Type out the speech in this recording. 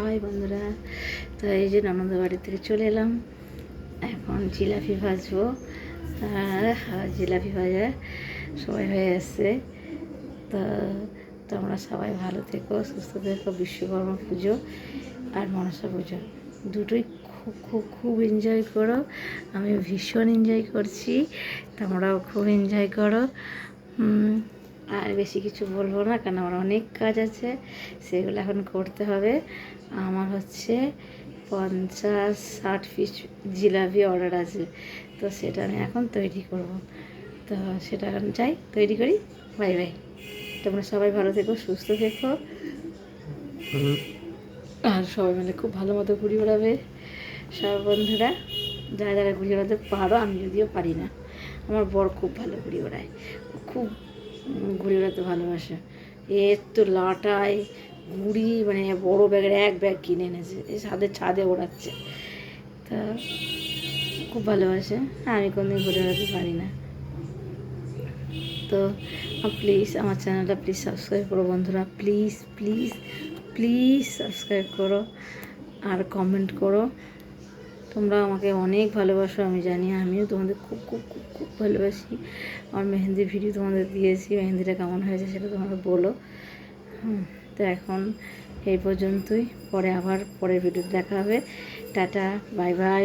High বন্ধুরা, তো এই যে ননদের বাড়ি থেকে চলে এলাম। এখন জিলাপি ভাজবো আর জিলাপি ভাজা সবাই হয়ে এসছে। তো তোমরা সবাই ভালো থেকো, সুস্থ থেকো। বিশ্বকর্মা পুজো আর মনসা পুজো দুটোই খুব খুব খুব এনজয় করো। আমি ভীষণ এনজয় করছি, তোমরাও খুব এনজয় করো। আর বেশি কিছু বলবো না, কারণ আমার অনেক কাজ আছে, সেগুলো এখন করতে হবে। আমার হচ্ছে 50-60 পিস জিলাপি অর্ডার আছে, তো সেটা আমি এখন তৈরি করব। তো সেটা এখন যাই তৈরি করি। Bye bye. তোমরা সবাই ভালো থেকো, সুস্থ থেকো, আর সবাই মিলে খুব ভালো মতো ঘুরি ওড়াবে। সব বন্ধুরা যারা যারা ঘুরি ওড়াতে পারো, আমি যদিও পারি না, আমার বর খুব ভালো ঘুরি ওড়ায়, খুব ঘুড়ি ওড়াতে ভালোবাসে। এর তো লাটায় ঘুড়ি, মানে বড়ো ব্যাগের এক ব্যাগ কিনে এনেছে, এই ছাদে ওড়াচ্ছে। তা খুব ভালোবাসে, আমি কোনোদিন ঘুরে ওড়াতে পারি না। তো প্লিজ আমার চ্যানেলটা প্লিজ সাবস্ক্রাইব করো বন্ধুরা, প্লিজ প্লিজ প্লিজ সাবস্ক্রাইব করো আর কমেন্ট করো। তোমরা আমাকে অনেক ভালোবাসো, আমি জানি। আমিও তোমাদের খুব খুব খুব খুব ভালোবাসি। আমার মেহেন্দির ভিডিও তোমাদের দিয়েছি, মেহেন্দিটা কেমন হয়েছে সেটা তোমরা বলো। তো এখন এই পর্যন্তই, পরে আবার পরের ভিডিও দেখা হবে। Tata, bye bye.